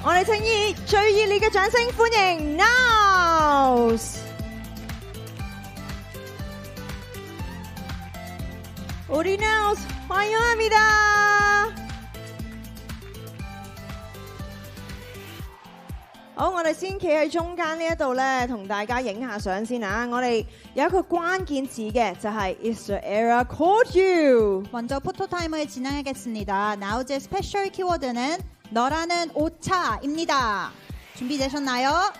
我哋請以最熱烈嘅掌聲歡迎 Naus。우리 Naus 환영합니다。好，我哋先企喺中間呢一度咧，同大家影下相先啊！我哋有一個關鍵詞嘅，就係 Is the era called you？ 먼저 포토타임을 진행하겠습니다. 나우즈의 스페셜 키워드는 너라는 오차입니다. 준비되셨나요?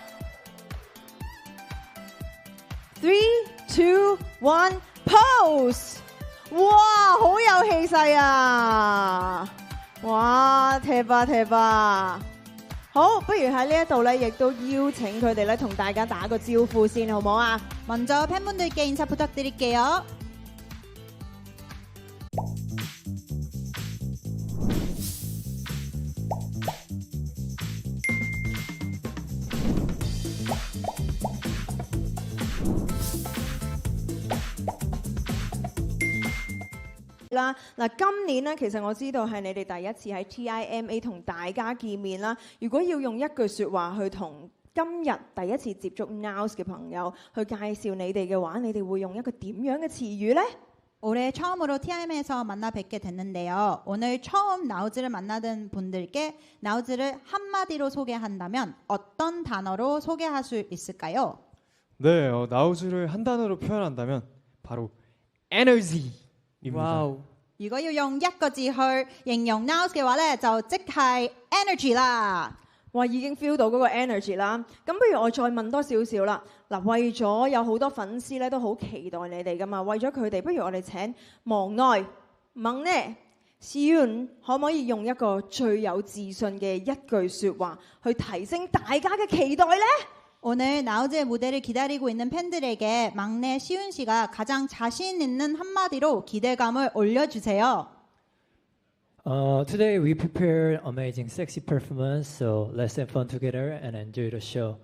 3, 2, 1, pose！ 哇，好有氣勢啊！哇，대박 대박！ 好，不如喺呢一度咧，亦都邀請佢哋咧，同大家打個招呼先，好唔好啊？ 먼저 팬분들께 인사 부탁드릴게요.啦嗱，今年咧，其實我知道係你哋第一次喺 TIMA 同大家見面啦。如果要用一句説話去同今日第一次接觸 Naus 嘅朋友去介紹你哋嘅話，你哋會用一個點樣嘅詞語呢？ 올해 처음으로 TIM에서 만나 뵙게 됐는데요. 오늘 처음 나우즈를 만나던 분들께 나우즈를 한마디로 소개한다면 어떤 단어로 소개할 수 있을까요? 네, 나우즈를 한 단어로 표현한다면 바로 에너지입니다. 와우. 如果要用一個字去形容 Naus 嘅話咧，就即係 energy 啦。哇，已經 feel 到嗰個 energy 啦。咁不如我再問多少少啦。嗱，為咗有好多粉絲咧都好期待你哋噶嘛，為咗佢哋，不如我哋請忙內問呢，Siun可唔可以用一個最有自信嘅一句説話去提升大家嘅期待呢？ 오늘 나우즈의 무대를 기다리고 있는 팬들에게 막내 시윤 씨가 가장 자신 있는 한마디로 기대감을 올려주세요. Today we prepared amazing sexy performance, so let's have fun together and enjoy the show.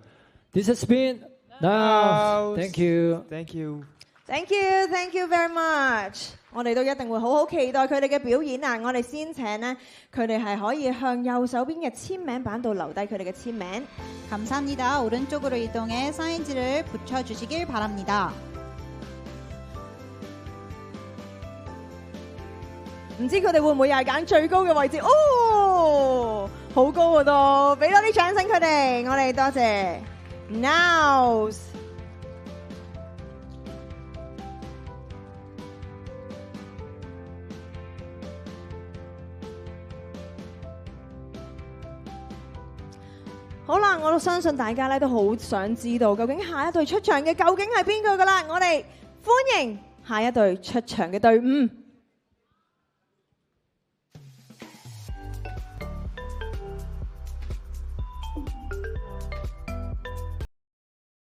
This has been Naus. Thank you. Thank you. Thank you, thank you very much。我哋都一定會好好期待佢哋嘅表演啊！我哋先請呢，佢哋係可以向右手邊嘅簽名板度留低佢哋嘅簽名。 감사합니다. 오른쪽으로 이동해 사인지를 붙여주시길 바랍니다. 唔知佢哋會唔會又係揀最高嘅位置？哦，好高啊都！俾多啲掌聲佢哋，我哋多謝 Naus。好啦，我都相信大家咧都好想知道，究竟下一隊出場嘅究竟係邊個㗎啦？我哋歡迎下一隊出場嘅隊伍。